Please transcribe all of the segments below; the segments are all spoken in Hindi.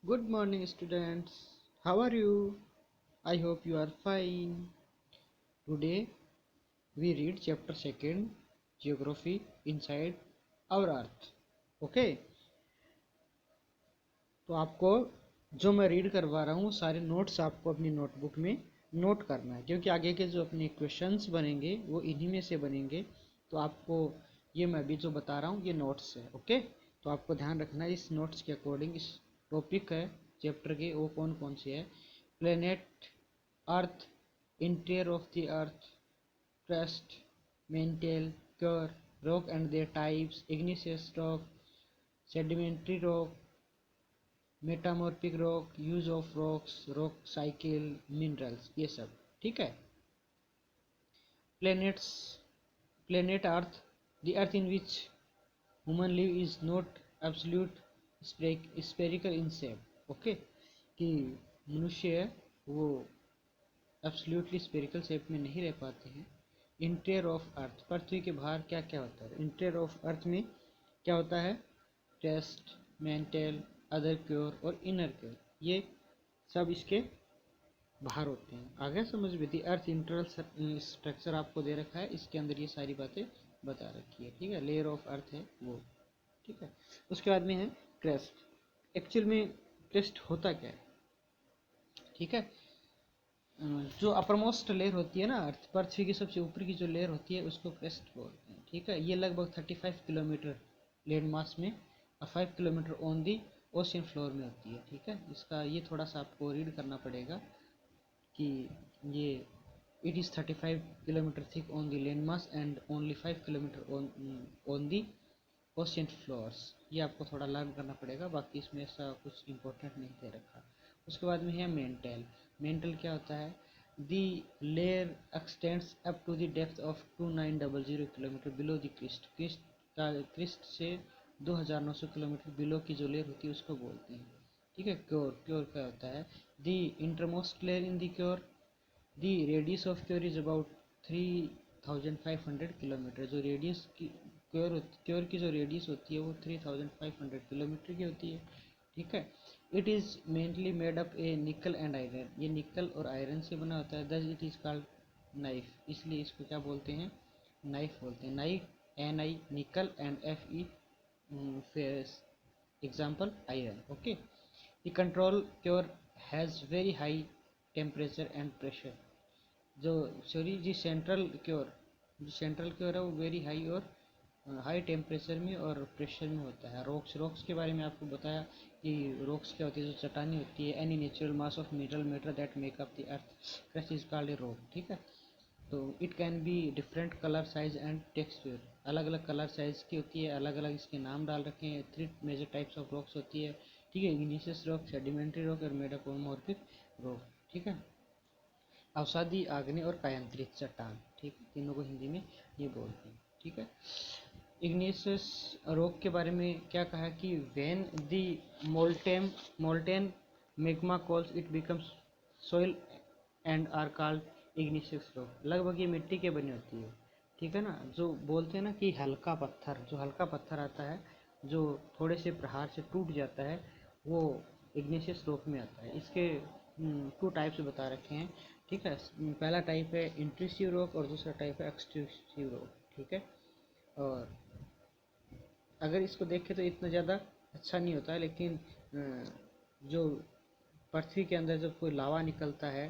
Good morning, students. How are you? I hope you are fine. Today we read chapter 2 Geography Inside Our Earth. Okay, तो आपको जो मैं रीड करवा रहा हूँ सारे नोट्स आपको अपनी नोटबुक में नोट करना है, क्योंकि आगे के जो अपने क्वेश्चंस बनेंगे वो इन्हीं में से बनेंगे। तो आपको ये मैं भी जो बता रहा हूँ ये नोट्स है। ओके, तो आपको ध्यान रखना है इस नोट्स के अकॉर्डिंग। इस टॉपिक है चैप्टर के वो कौन कौन से है। Planet earth, interior of the earth, crust, mental, cure, rock and there types, igneous rock, sedimentary rock, metamorphic rock, use of rocks, rock cycle, minerals, ये सब ठीक है। Planets, planet earth, the earth in which human live is not absolute spherical in shape. Okay, कि मनुष्य है वो एब्सोल्युटली स्फेरिकल शेप में नहीं रह पाते हैं। इंटीरियर ऑफ अर्थ, पृथ्वी के बाहर क्या क्या होता है। इंटीरियर ऑफ अर्थ में क्या होता है, टेस्ट, मेंटल, अदर क्योर और इनर क्योर, ये सब इसके बाहर होते हैं। आगे समझ में दी अर्थ इंटरनल स्ट्रक्चर आपको दे रखा है, इसके अंदर ये सारी बातें बता रखी है। ठीक है, लेयर ऑफ अर्थ है वो। ठीक है, उसके बाद में है क्रेस्ट। एक्चुअल में क्रेस्ट होता क्या है। ठीक है, जो अपरमोस्ट लेयर होती है ना अर्थ, पृथ्वी की सबसे ऊपर की जो लेयर होती है उसको क्रेस्ट बोलते हैं। ठीक है, ये लगभग 35 किलोमीटर लैंड मास में और 5 kilometre on the ocean floor में होती है। ठीक है, इसका ये थोड़ा सा आपको रीड करना पड़ेगा कि ये it is 35 kilometre thick on the land mass and only 5 kilometre on the ocean floors. ये आपको थोड़ा लर्न करना पड़ेगा, बाकी इसमें ऐसा कुछ इंपॉर्टेंट नहीं दे रखा। उसके बाद में है मेंटल। मेंटल क्या होता है, the layer extends up to the depth of 2900 kilometre below the crust. Crust से 2900 किलोमीटर बिलो की जो लेयर होती है उसको बोलते हैं। ठीक है, क्योर, क्योर क्या होता है, the innermost layer in the core, the radius of core is about 3500 kilometre. जो रेडियस की क्योर की जो रेडियस होती है वो 3500 किलोमीटर की होती है। ठीक है, it is mainly made up ए निकल एंड आयरन। ये निकल और आयरन से बना होता है। Thus it is called knife, इसलिए इसको क्या बोलते हैं, नाइफ बोलते हैं। नाइफ, NI निकल and FE ferrous, example iron. Okay, the control cure has very high temperature and pressure. जो सॉरी जी सेंट्रल क्योर, जो सेंट्रल क्योर है वो वेरी हाई और हाई टेम्परेचर में और प्रेशर में होता है। रॉक्स, रॉक्स के बारे में आपको बताया कि रॉक्स क्या होती है, जो चट्टानी होती है। Any natural mass of mineral matter that make up the earth crust is called a rock. ठीक है, तो it can be different colour, size and texture. अलग अलग कलर साइज की होती है, अलग अलग इसके नाम डाल रखे हैं। 3 मेजर टाइप्स ऑफ रॉक्स होती है। ठीक है, इग्निशियस रॉक, सेडिमेंट्री रॉक और मेटामॉर्फिक रॉक। ठीक है, अवसादी, आग्नेय और कायांतरित चट्टान। ठीक है, तीनों को हिंदी में ये बोलते हैं। ठीक है, इग्निशियस रॉक के बारे में क्या कहा कि when the molten magma cools it becomes soil and are called igneous rock. लगभग ये मिट्टी के बनी होती है। ठीक है ना, जो बोलते हैं ना कि हल्का पत्थर, जो हल्का पत्थर आता है जो थोड़े से प्रहार से टूट जाता है वो इग्निशियस रॉक में आता है। इसके 2 टाइप्स बता रखे हैं। ठीक है, पहला टाइप है इंट्रूसिव रॉक और दूसरा टाइप है एक्सट्रूसिव रॉक। ठीक है, और अगर इसको देखें तो इतना ज़्यादा अच्छा नहीं होता है, लेकिन जो पृथ्वी के अंदर जब कोई लावा निकलता है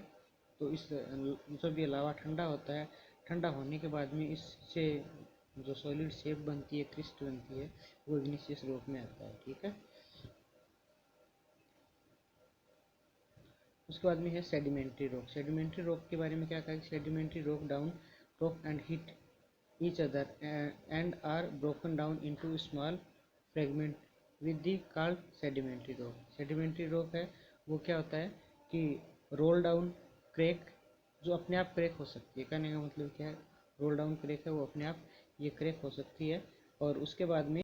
तो इस जब ये लावा ठंडा होता है, ठंडा होने के बाद में इससे जो सॉलिड शेप बनती है, क्रिस्ट बनती है, वो इग्निशियस रॉक में आता है। ठीक है, उसके बाद में है सेडिमेंट्री रॉक। सेडिमेंट्री रॉक के बारे में क्या कहा कि sedimentary rock down rock and hit each other and are broken down into small fragment with the called sedimentary rock। sedimentary rock है वो क्या होता है कि रोल डाउन क्रैक, जो अपने आप क्रैक हो सकती है। कहने का मतलब क्या है, रोल डाउन क्रैक है वो अपने आप ये क्रैक हो सकती है। और उसके बाद में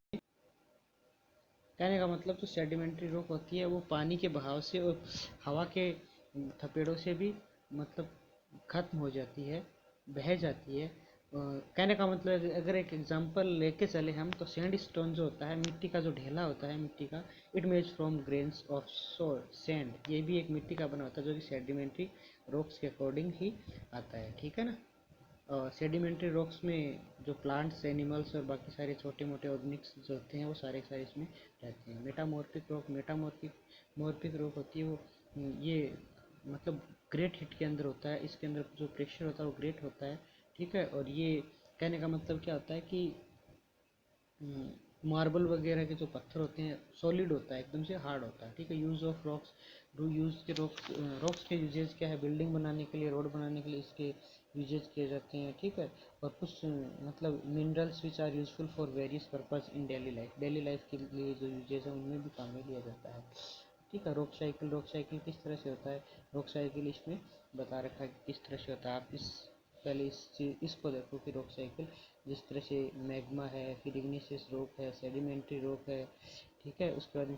कहने का मतलब जो सेडिमेंट्री रॉक होती है वो पानी के बहाव से और हवा के थपेड़ों से भी मतलब खत्म हो जाती है, बह जाती है। कहने का मतलब है, अगर एक एग्जांपल लेके चले हम, तो सैंड स्टोन जो होता है, मिट्टी का जो ढेला होता है मिट्टी का, इट मेज फ्रॉम ग्रेन्स ऑफ सैंड, ये भी एक मिट्टी का बना होता है जो कि सेडिमेंट्री रॉक्स के अकॉर्डिंग ही आता है, ठीक है ना। और सेडिमेंट्री रॉक्स में जो प्लांट्स, एनिमल्स और बाकी सारे छोटे मोटे ऑर्गेनिक्स जो होते हैं वो सारे सारे इसमें रहते हैं। मेटामॉर्फिक रॉक, मेटामॉर्फिक रॉक होती है वो, ये मतलब ग्रेट हीट के अंदर होता है, इसके अंदर जो प्रेशर होता है वो ग्रेट होता है, ठीक है। और ये कहने का मतलब क्या होता है कि मार्बल वगैरह के जो पत्थर होते हैं सॉलिड होता है, एकदम से हार्ड होता है, ठीक है। Use of rocks, do use के रॉक्स, रॉक्स के यूजेज क्या है, बिल्डिंग बनाने के लिए, रोड बनाने के लिए इसके यूजेज किए जाते हैं, ठीक है। और कुछ मतलब minerals which are useful for various purpose in daily life के लिए जो यूजेज है उनमें भी काम में लिया जाता है, ठीक है। रॉक साइकिल किस तरह से होता है, रॉक साइकिल इसमें बता रखा है कि किस तरह से होता है। आप इस पहले इस चीज इसको देखो कि रॉक साइकिल जिस तरह से मैग्मा है, फिर इग्निशियस रॉक है, सेडिमेंट्री रॉक है, ठीक है। उसके बाद में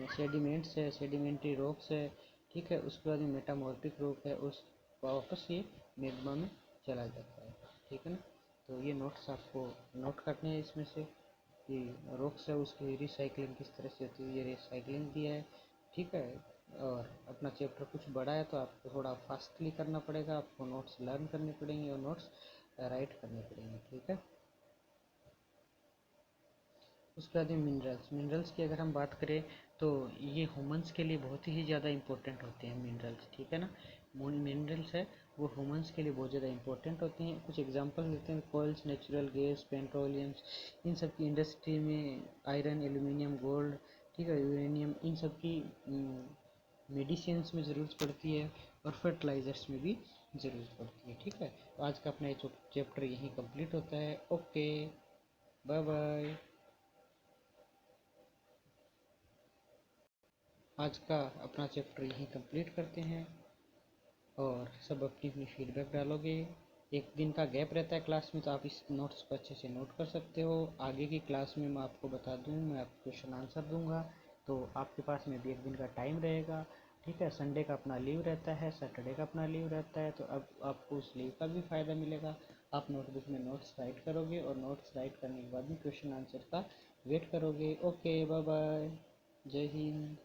सेडिमेंट्स है, सेडिमेंट्री रॉक्स है, ठीक है। उसके बाद में मेटामॉर्फिक रॉक है, उस वापस ये मैग्मा में चला जाता है, ठीक है ना। तो ये नोट्स आपको नोट करने हैं इसमें से कि रॉक्स है उसकी रिसाइकलिंग किस तरह से होती है, ये रिसाइकलिंग दिया है, ठीक है। और अपना चैप्टर कुछ बड़ा है तो आपको थोड़ा फास्टली करना पड़ेगा, आपको नोट्स लर्न करने पड़ेंगे और नोट्स राइट करने पड़ेंगे, ठीक है। उसके बाद मिनरल्स की अगर हम बात करें तो ये ह्यूमंस के लिए बहुत ही ज़्यादा इंपॉर्टेंट होते हैं मिनरल्स, ठीक है ना। मिनरल्स है वो ह्यूमंस के लिए बहुत ज़्यादा इंपॉर्टेंट होते हैं। कुछ एग्जांपल देते हैं, कोयल्स, नेचुरल गैस, पेट्रोलियम्स, इन सब की इंडस्ट्री में आयरन, एल्यूमिनियम, गोल्ड, ठीक है, यूरेनियम, इन सब की मेडिसिन्स में ज़रूरत पड़ती है और फर्टिलाइजर्स में भी ज़रूरत पड़ती है, ठीक है। तो आज का अपना ये चैप्टर यहीं कंप्लीट होता है। Okay, bye bye. आज का अपना चैप्टर यहीं कंप्लीट करते हैं और सब अपनी अपनी फीडबैक डालोगे। एक दिन का गैप रहता है क्लास में, तो आप इस नोट्स को अच्छे से नोट कर सकते हो। आगे की क्लास में मैं आपको बता दूँ, मैं आपको क्वेश्चन आंसर दूंगा, तो आपके पास में भी एक दिन का टाइम रहेगा, ठीक है। संडे का अपना लीव रहता है, सैटरडे का अपना लीव रहता है, तो अब आपको उस लीव का भी फ़ायदा मिलेगा। आप नोटबुक में नोट्स राइट करोगे और नोट्स राइट करने के बाद में क्वेश्चन आंसर का वेट करोगे। ओके, बाय बाय, जय हिंद।